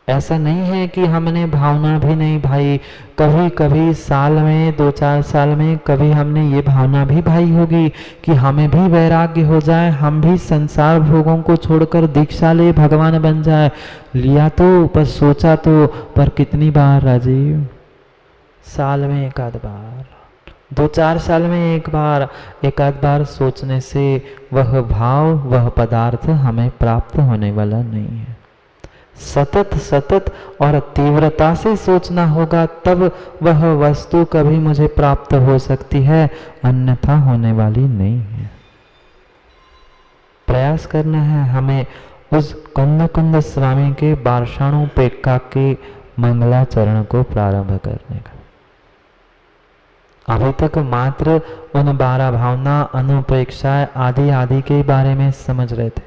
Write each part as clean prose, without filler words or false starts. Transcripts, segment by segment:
ऐसा नहीं है कि हमने भावना भी नहीं भाई, कभी कभी साल में 2-4 साल में कभी हमने ये भावना भी भाई होगी कि हमें भी वैराग्य हो जाए, हम भी संसार भोगों को छोड़कर दीक्षा ले भगवान बन जाए। लिया तो, पर सोचा तो, पर कितनी बार राजीव? साल में एक आध बार, 2-4 साल में एक बार, एक आध बार सोचने से वह भाव, वह पदार्थ हमें प्राप्त होने वाला नहीं है। सतत सतत और तीव्रता से सोचना होगा, तब वह वस्तु कभी मुझे प्राप्त हो सकती है, अन्यथा होने वाली नहीं है। प्रयास करना है हमें उस कुंद कुंद स्वामी के बारषाणुपेक्खा के मंगलाचरण को प्रारंभ करने का। अभी तक मात्र उन 12 भावना, अनुप्रेक्षा आदि आदि के बारे में समझ रहे थे,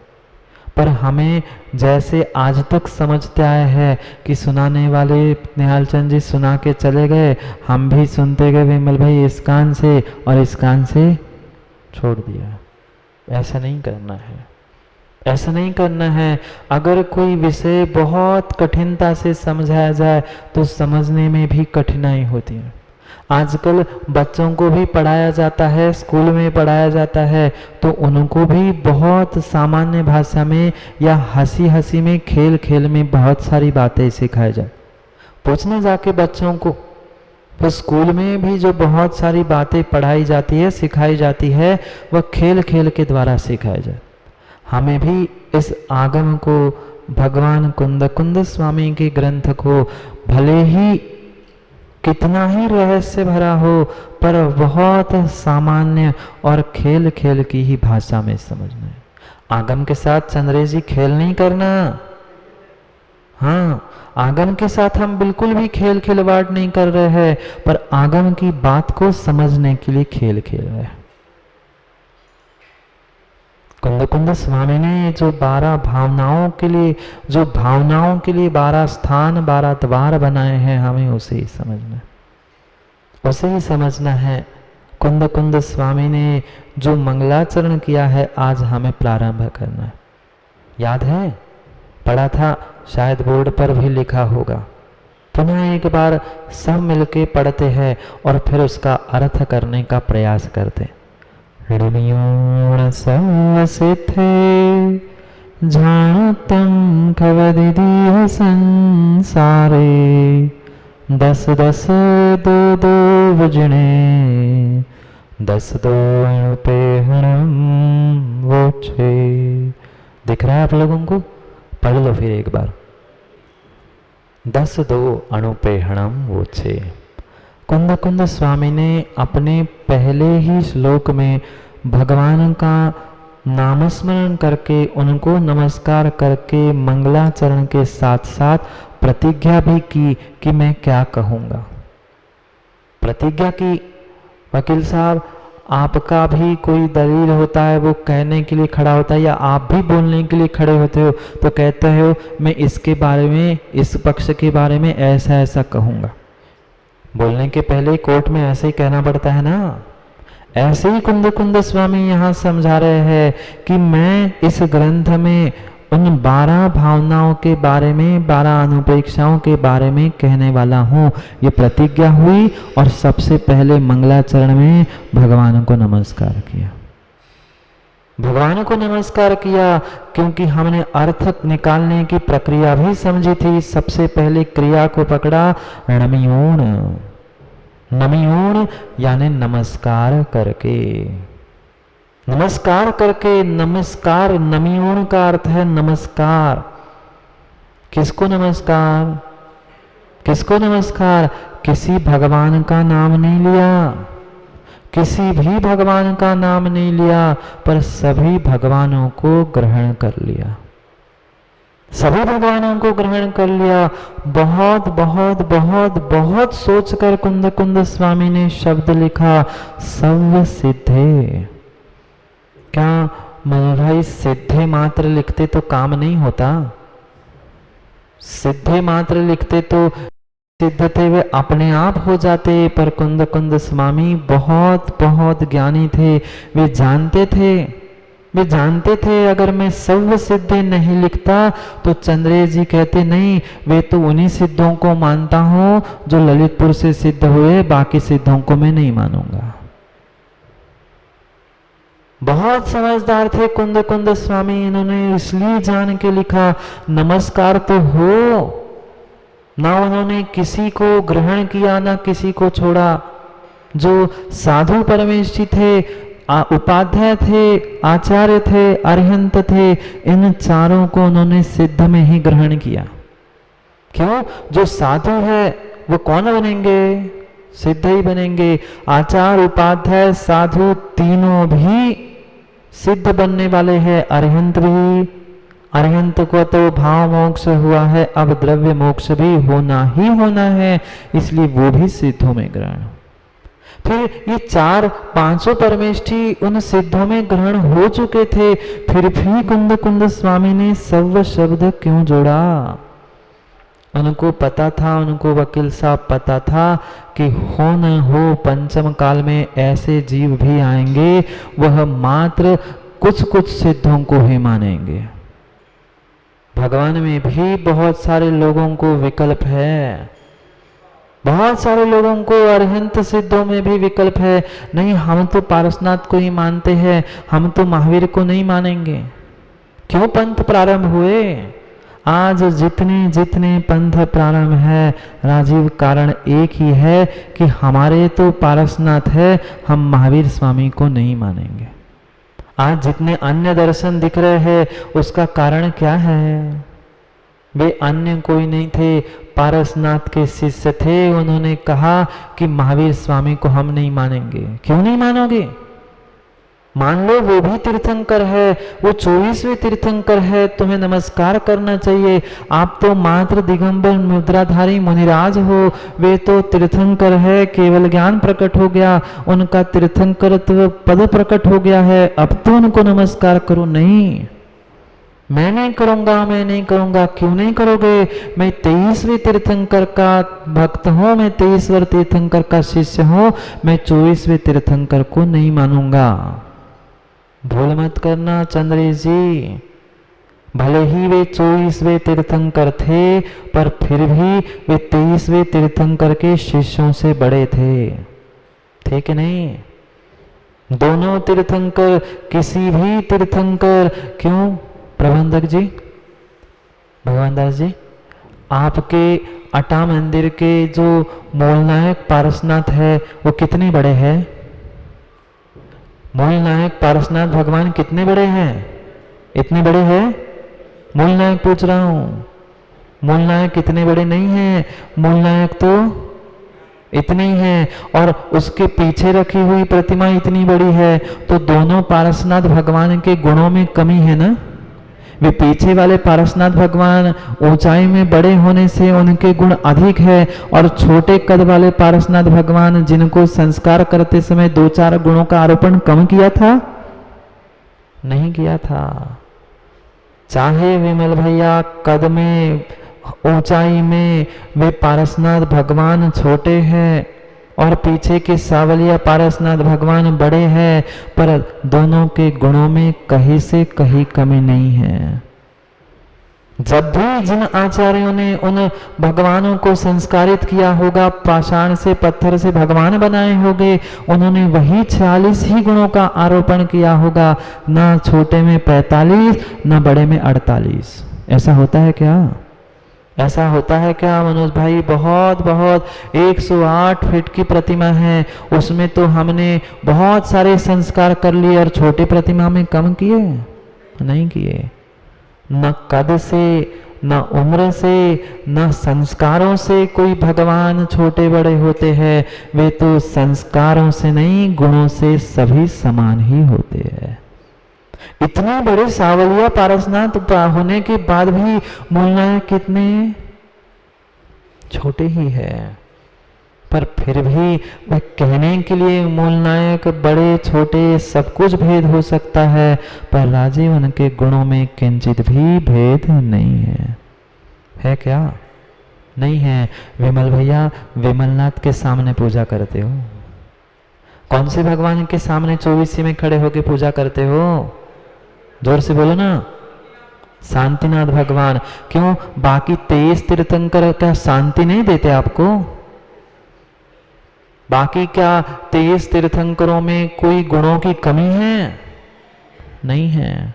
पर हमें जैसे आज तक समझते आए हैं कि सुनाने वाले निहाल चंद जी सुना के चले गए, हम भी सुनते गए विमल भाई इस कान से और इस कान से छोड़ दिया। ऐसा नहीं करना है, ऐसा नहीं करना है। अगर कोई विषय बहुत कठिनता से समझाया जाए तो समझने में भी कठिनाई होती है। आजकल बच्चों को भी पढ़ाया जाता है, स्कूल में पढ़ाया जाता है, तो उनको भी बहुत सामान्य भाषा में या हंसी हंसी में, खेल खेल में बहुत सारी बातें सिखाई जाए। पूछने जाके बच्चों को, तो स्कूल में भी जो बहुत सारी बातें पढ़ाई जाती है, सिखाई जाती है, वह खेल खेल के द्वारा सिखाई जाए। हमें भी इस आगम को, भगवान कुंद कुंद स्वामी के ग्रंथ को, भले ही कितना ही रहस्य भरा हो, पर बहुत सामान्य और खेल खेल की ही भाषा में समझना है। आगम के साथ चंद्रेश जी खेल नहीं करना। हाँ, आगम के साथ हम बिल्कुल भी खेल खिलवाड़ नहीं कर रहे हैं, पर आगम की बात को समझने के लिए खेल खेल रहे हैं। कुंद कुंद स्वामी ने जो 12 भावनाओं के लिए, जो भावनाओं के लिए 12 स्थान, 12 द्वार बनाए हैं, हमें उसे ही समझना है, उसे ही समझना है। कुंद कुंद स्वामी ने जो मंगलाचरण किया है, आज हमें प्रारंभ करना है। याद है, पढ़ा था, शायद बोर्ड पर भी लिखा होगा। पुनः एक बार सब मिलके पढ़ते हैं और फिर उसका अर्थ करने का प्रयास करते। ऋणियोण संसिथे जानतम कवदिदीह संसारे 10 10 2 2 वजने 10 2 अणुपेहणम वोचे। दिख रहा है आप लोगों को? पढ़ लो फिर एक बार। 10 2 अणुपेहणम वोचे। कुंद कुंद स्वामी ने अपने पहले ही श्लोक में भगवान का नामस्मरण करके, उनको नमस्कार करके, मंगलाचरण के साथ साथ प्रतिज्ञा भी की कि मैं क्या कहूँगा। प्रतिज्ञा की, वकील साहब आपका भी कोई दलील होता है, वो कहने के लिए खड़ा होता है, या आप भी बोलने के लिए खड़े होते हो तो कहते हो मैं इसके बारे में, इस पक्ष के बारे में ऐसा ऐसा कहूँगा। बोलने के पहले कोर्ट में ऐसे ही कहना पड़ता है ना। ऐसे ही कुंद कुंद स्वामी यहाँ समझा रहे हैं कि मैं इस ग्रंथ में उन 12 भावनाओं के बारे में, 12 अनुपेक्षाओं के बारे में कहने वाला हूँ। ये प्रतिज्ञा हुई और सबसे पहले मंगलाचरण में भगवान को नमस्कार किया। भगवान को नमस्कार किया क्योंकि हमने अर्थ निकालने की प्रक्रिया भी समझी थी। सबसे पहले क्रिया को पकड़ा, नमियोण। नमियोण यानी नमस्कार करके, नमस्कार करके। नमस्कार, नमियोण का अर्थ है नमस्कार। किसको नमस्कार? किसको नमस्कार? किसी भगवान का नाम नहीं लिया, किसी भी भगवान का नाम नहीं लिया, पर सभी भगवानों को ग्रहण कर लिया, सभी भगवानों को ग्रहण कर लिया। बहुत बहुत बहुत बहुत सोचकर कुंद कुंद स्वामी ने शब्द लिखा, सर्व सिद्धे। क्या मनोहर भाई सिद्धे मात्र लिखते तो काम नहीं होता? सिद्धे मात्र लिखते तो सिद्ध थे, वे अपने आप हो जाते। पर कुंद कुंद स्वामी बहुत बहुत ज्ञानी थे, वे जानते थे वे जानते थे अगर मैं सर्व सिद्ध नहीं लिखता तो चंद्रेश जी कहते नहीं, वे तो उन्हीं सिद्धों को मानता हूं जो ललितपुर से सिद्ध हुए, बाकी सिद्धों को मैं नहीं मानूंगा। बहुत समझदार थे कुंद कुंद स्वामी, इन्होंने इसलिए जान के लिखा नमस्कार तो हो, ना उन्होंने किसी को ग्रहण किया ना किसी को छोड़ा। जो साधु परमेष्ठी थे, उपाध्याय थे, आचार्य थे, अरिहंत थे, इन चारों को उन्होंने सिद्ध में ही ग्रहण किया। क्यों? जो साधु है वो कौन बनेंगे? सिद्ध ही बनेंगे। आचार्य, उपाध्याय, साधु तीनों भी सिद्ध बनने वाले हैं। अरिहंत भी, अरिहंत को तो भाव मोक्ष हुआ है, अब द्रव्य मोक्ष भी होना ही होना है, इसलिए वो भी सिद्धों में ग्रहण। फिर ये चार पांचों परमेष्ठी उन सिद्धों में ग्रहण हो चुके थे, फिर भी कुंद कुंद स्वामी ने सर्व शब्द क्यों जोड़ा? उनको पता था, उनको वकील साहब पता था कि हो न हो पंचम काल में ऐसे जीव भी आएंगे, वह मात्र कुछ कुछ सिद्धों को ही मानेंगे। भगवान में भी बहुत सारे लोगों को विकल्प है, बहुत सारे लोगों को अरिहंत सिद्धों में भी विकल्प है। नहीं, हम तो पारसनाथ को ही मानते हैं, हम तो महावीर को नहीं मानेंगे। क्यों पंथ प्रारंभ हुए? आज जितने जितने पंथ प्रारंभ है, राजीव कारण एक ही है कि हमारे तो पारसनाथ है, हम महावीर स्वामी को नहीं मानेंगे। आज जितने अन्य दर्शन दिख रहे हैं, उसका कारण क्या है? वे अन्य कोई नहीं थे, पारसनाथ के शिष्य थे। उन्होंने कहा कि महावीर स्वामी को हम नहीं मानेंगे। क्यों नहीं मानोगे? मान लो वो भी तीर्थंकर है, वो 24वें तीर्थंकर है, तुम्हें नमस्कार करना चाहिए। आप तो मात्र दिगंबर मुद्राधारी मुनिराज हो, वे तो तीर्थंकर है, केवल ज्ञान प्रकट हो गया, उनका तीर्थंकरत्व पद प्रकट हो गया है, अब तो उनको नमस्कार करो। नहीं, मैं नहीं करूंगा, मैं नहीं करूंगा। क्यों नहीं करोगे? मैं 23वें तीर्थंकर का भक्त हूं, मैं 23वें तीर्थंकर का शिष्य हूं, मैं 24वें तीर्थंकर को नहीं मानूंगा। भूल मत करना चंद्रेश जी, भले ही वे 24वें तीर्थंकर थे, पर फिर भी वे 23वें तीर्थंकर के शिष्यों से बड़े थे कि नहीं? दोनों तीर्थंकर, किसी भी तीर्थंकर, क्यों प्रबंधक जी, भगवान दास जी, आपके अटा मंदिर के जो मूलनायक पारसनाथ है वो कितने बड़े हैं? मूलनायक पारसनाथ भगवान कितने बड़े हैं? इतने बड़े हैं? मूलनायक पूछ रहा हूं, मूलनायक कितने बड़े नहीं हैं? मूलनायक तो इतने ही हैं, और उसके पीछे रखी हुई प्रतिमा इतनी बड़ी है, तो दोनों पारसनाथ भगवान के गुणों में कमी है ना? वे पीछे वाले पारसनाथ भगवान ऊंचाई में बड़े होने से उनके गुण अधिक है, और छोटे कद वाले पारसनाथ भगवान जिनको संस्कार करते समय 2-4 गुणों का आरोपण कम किया था, नहीं किया था। चाहे विमल भैया कद में, ऊंचाई में वे पारसनाथ भगवान छोटे हैं और पीछे के सावलिया पारसनाथ भगवान बड़े हैं, पर दोनों के गुणों में कहीं से कहीं कमी नहीं है। जब भी जिन आचार्यों ने उन भगवानों को संस्कारित किया होगा, पाषाण से पत्थर से भगवान बनाए होंगे, उन्होंने वही 46 ही गुणों का आरोपण किया होगा, ना छोटे में 45 ना बड़े में 48। ऐसा होता है क्या? ऐसा होता है क्या मनोज भाई? बहुत बहुत 108 फीट की प्रतिमा है, उसमें तो हमने बहुत सारे संस्कार कर लिए, और छोटी प्रतिमा में कम किए? नहीं किए। न कद से, न उम्र से, न संस्कारों से कोई भगवान छोटे बड़े होते हैं। वे तो संस्कारों से नहीं, गुणों से सभी समान ही होते हैं। इतने बड़े सावलिया पारसनाथ होने के बाद भी मूलनायक कितने छोटे ही है, पर फिर भी वह कहने के लिए मूलनायक बड़े छोटे सब कुछ भेद हो सकता है, पर राजीव उनके गुणों में किंचित भी भेद नहीं है क्या? नहीं है। विमल भैया, विमलनाथ के सामने पूजा करते हो? कौन से भगवान के सामने 24 में खड़े होकर पूजा करते हो? जोर से बोलो ना, शांतिनाथ भगवान। क्यों? बाकी 23 तीर्थंकर क्या शांति नहीं देते आपको? बाकी क्या 23 तीर्थंकरों में कोई गुणों की कमी है? नहीं है।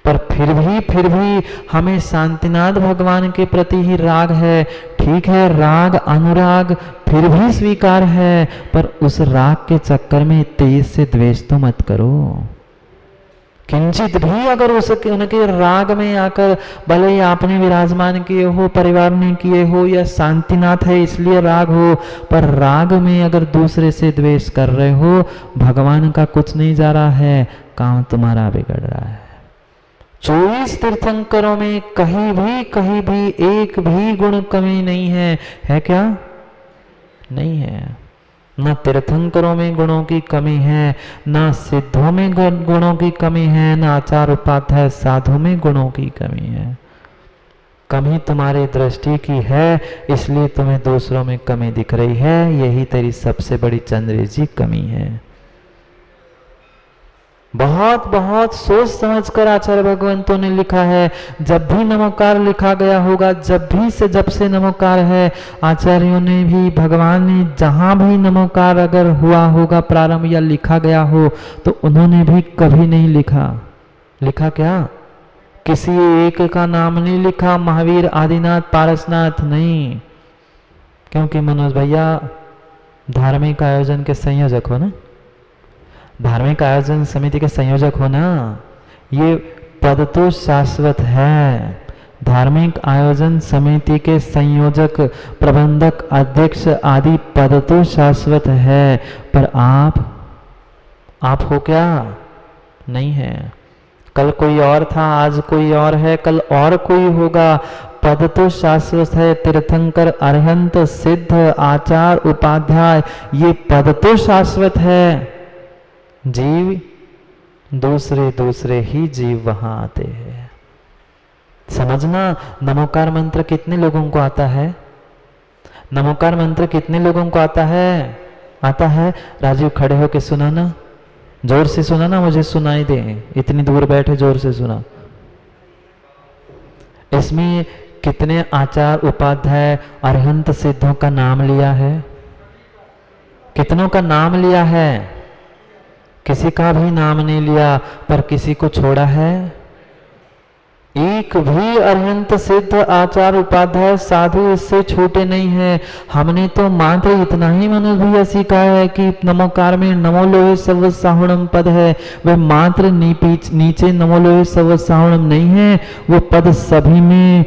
पर फिर भी हमें शांतिनाथ भगवान के प्रति ही राग है। ठीक है, राग अनुराग फिर भी स्वीकार है, पर उस राग के चक्कर में तेज से द्वेष तो मत करो। किंचित भी अगर उनके राग में आकर, भले ही आपने विराजमान किए हो, परिवार ने किए हो, या शांतिनाथ है इसलिए राग हो, पर राग में अगर दूसरे से द्वेष कर रहे हो, भगवान का कुछ नहीं जा रहा है, काम तुम्हारा बिगड़ रहा है। 24 तीर्थंकरों में कहीं भी एक भी गुण कमी नहीं है क्या? नहीं है। न तीर्थंकरों में गुणों की कमी है, न सिद्धों में गुणों की कमी है, न आचार उपाध्याय साधु में गुणों की कमी है। कमी तुम्हारी दृष्टि की है, इसलिए तुम्हें दूसरों में कमी दिख रही है। यही तेरी सबसे बड़ी चंद्रेजी कमी है। बहुत बहुत सोच समझ कर आचार्य भगवंतों ने लिखा है। जब भी नमोकार लिखा गया होगा, जब से नमोकार है, आचार्यों ने भी, भगवान ने जहां भी नमोकार अगर हुआ होगा प्रारंभ या लिखा गया हो, तो उन्होंने भी कभी नहीं लिखा क्या? किसी एक का नाम नहीं लिखा, महावीर, आदिनाथ, पारसनाथ नहीं। क्योंकि मनोज भैया धार्मिक आयोजन के संयोजक हो ना, धार्मिक आयोजन समिति के संयोजक हो ना, ये पद तो शाश्वत है। धार्मिक आयोजन समिति के संयोजक, प्रबंधक, अध्यक्ष आदि पद तो शाश्वत है, पर आप हो क्या? नहीं है। कल कोई और था, आज कोई और है, कल और कोई होगा। पद तो शाश्वत है। तीर्थंकर, अरहंत, सिद्ध, आचार, उपाध्याय, ये पद तो शाश्वत है। जीव दूसरे ही जीव वहां आते हैं। समझना, नमोकार मंत्र कितने लोगों को आता है? नमोकार मंत्र कितने लोगों को आता है? राजीव खड़े होके सुनाना, जोर से सुनाना, मुझे सुनाई दे, इतनी दूर बैठे, जोर से सुना। इसमें कितने आचार, उपाध्याय, अरहंत, सिद्धों का नाम लिया है? कितनों का नाम लिया है? किसी का भी नाम नहीं लिया, पर किसी को छोड़ा है? एक भी अरहंत, सिद्ध, आचार, उपाध्याय, साधु इससे छूटे नहीं है। हमने तो मात्र इतना ही मनोज भैया सीखा है कि नमोकार में नमो लोहे सव साहुणम पद है, वह मात्र नीचे नमो लोहे सव साहुणम नहीं है, वो पद सभी में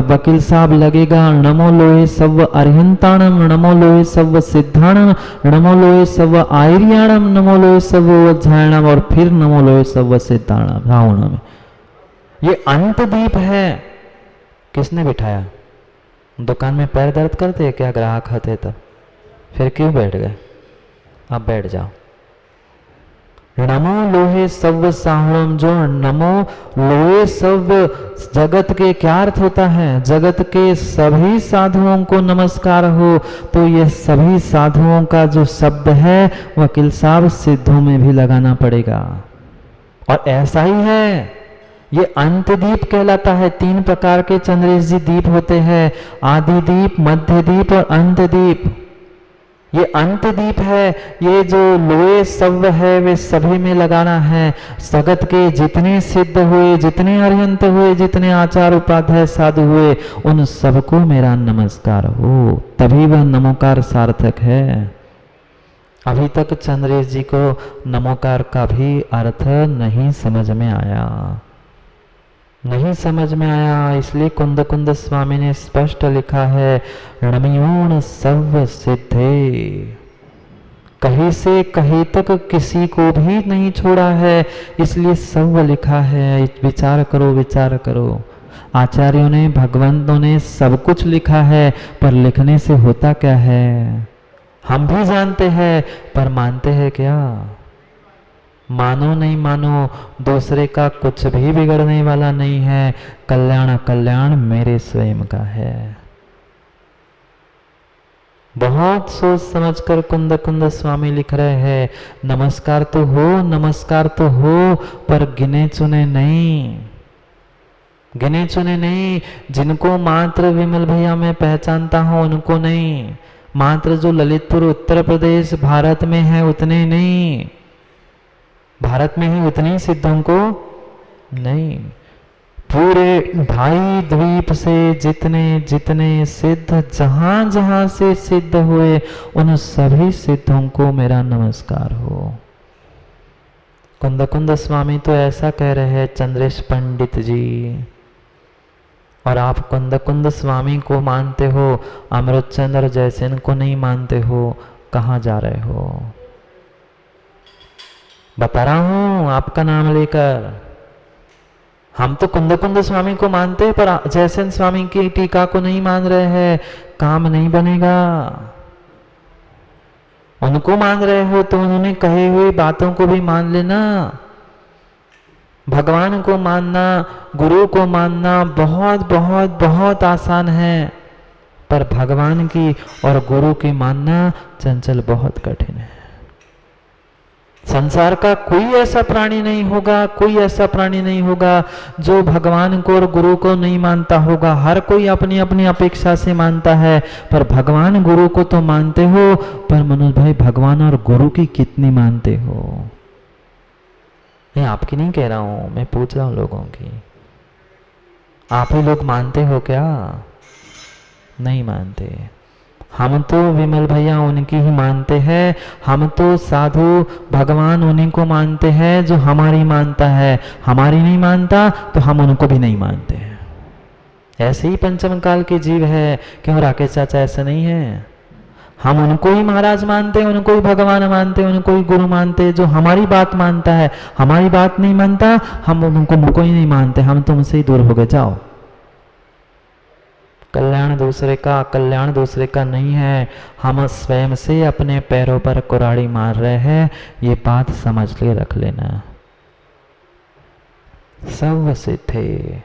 वकील साहब लगेगा। नमो लोहे सव अरहंताणम, नमो लोहे सव सिद्धाणम, नमो लोहे सव आयर्याणम, नमो लोहे सव वज्रायणम, और फिर नमो लोहे सव सिद्धाणम साहुणम। ये अंत दीप है। किसने बिठाया? दुकान में पैर दर्द करते हैं क्या ग्राहक आते तब? फिर क्यों बैठ गए? अब बैठ जाओ। नमो लोहे सव साहुणम, जो नमो लोहे सव, जगत के क्या अर्थ होता है? जगत के सभी साधुओं को नमस्कार हो। तो ये सभी साधुओं का जो शब्द है, वकील साहब सिद्धों में भी लगाना पड़ेगा। और ऐसा ही है, ये अंत दीप कहलाता है। 3 प्रकार के चंद्रेश जी दीप होते हैं, आदि दीप, मध्य दीप और अंत दीप। ये अंत दीप है। ये जो लोहे सव्य है, वे सभी में लगाना है। जगत के जितने सिद्ध हुए, जितने अरहंत हुए, जितने आचार उपाध्याय साधु हुए, उन सबको मेरा नमस्कार हो, तभी वह नमोकार सार्थक है। अभी तक चंद्रेश जी को नमोकार का भी अर्थ नहीं समझ में आया, इसलिए कुंद कुंद स्वामी ने स्पष्ट लिखा है, नमयोन सव सिद्धे। कहीं से कहीं तक किसी को भी नहीं छोड़ा है, इसलिए सव लिखा है। विचार करो। आचार्यों ने, भगवंतों ने सब कुछ लिखा है, पर लिखने से होता क्या है हम भी जानते हैं, पर मानते हैं क्या? मानो नहीं मानो, दूसरे का कुछ भी बिगड़ने वाला नहीं है। कल्याण मेरे स्वयं का है। बहुत सोच समझकर कुंद कुंद स्वामी लिख रहे हैं, नमस्कार तो हो, पर गिने चुने नहीं, गिने चुने नहीं। जिनको मात्र विमल भैया मैं पहचानता हूं उनको नहीं, मात्र जो ललितपुर उत्तर प्रदेश भारत में है उतने नहीं, भारत में ही उतने सिद्धों को नहीं। पूरे भाई द्वीप से जितने जितने सिद्ध जहां जहां से सिद्ध हुए उन सभी सिद्धों को मेरा नमस्कार हो। कुंद कुंद स्वामी तो ऐसा कह रहे हैं चंद्रेश पंडित जी, और आप कुंद कुंद स्वामी को मानते हो, अमृतचंद और जयसेन को नहीं मानते हो, कहाँ जा रहे हो? बता रहा हूं आपका नाम लेकर। हम तो कुंद कुंद स्वामी को मानते हैं, पर जयसेन स्वामी की टीका को नहीं मान रहे हैं, काम नहीं बनेगा। उनको मान रहे हो तो उन्होंने कहे हुए बातों को भी मान लेना। भगवान को मानना, गुरु को मानना बहुत बहुत बहुत आसान है, पर भगवान की और गुरु की मानना चंचल बहुत कठिन है। संसार का कोई ऐसा प्राणी नहीं होगा, कोई ऐसा प्राणी नहीं होगा जो भगवान को और गुरु को नहीं मानता होगा। हर कोई अपनी अपनी अपेक्षा से मानता है, पर भगवान गुरु को तो मानते हो, पर मनोज भाई भगवान और गुरु की कितनी मानते हो? मैं आपकी नहीं कह रहा हूं, मैं पूछ रहा हूं लोगों की। आप ही लोग मानते हो क्या? नहीं मानते। हम तो विमल भैया उनकी ही मानते हैं, हम तो साधु भगवान उन्हीं को मानते हैं जो हमारी मानता है, हमारी नहीं मानता तो हम उनको भी नहीं मानते हैं। ऐसे ही पंचम काल के जीव है। क्यों राकेश चाचा ऐसा नहीं है? हम उनको ही महाराज मानते हैं, उनको ही भगवान मानते हैं, उनको ही गुरु मानते हैं जो हमारी बात मानता है। हमारी बात नहीं मानता, हम उनको ही नहीं मानते, हम तुमसे ही दूर हो गए, जाओ। कल्याण दूसरे का, कल्याण दूसरे का नहीं है। हम स्वयं से अपने पैरों पर कुराड़ी मार रहे हैं, ये बात समझ के रख लेना। सर्व सिद्धे,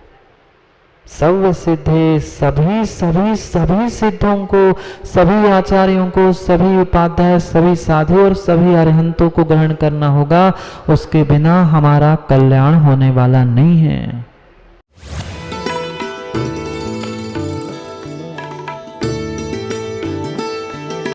सर्व सिद्धे, सभी सभी सभी सिद्धों को, सभी आचार्यों को, सभी उपाध्याय, सभी साधु और सभी अरिहंतों को ग्रहण करना होगा। उसके बिना हमारा कल्याण होने वाला नहीं है।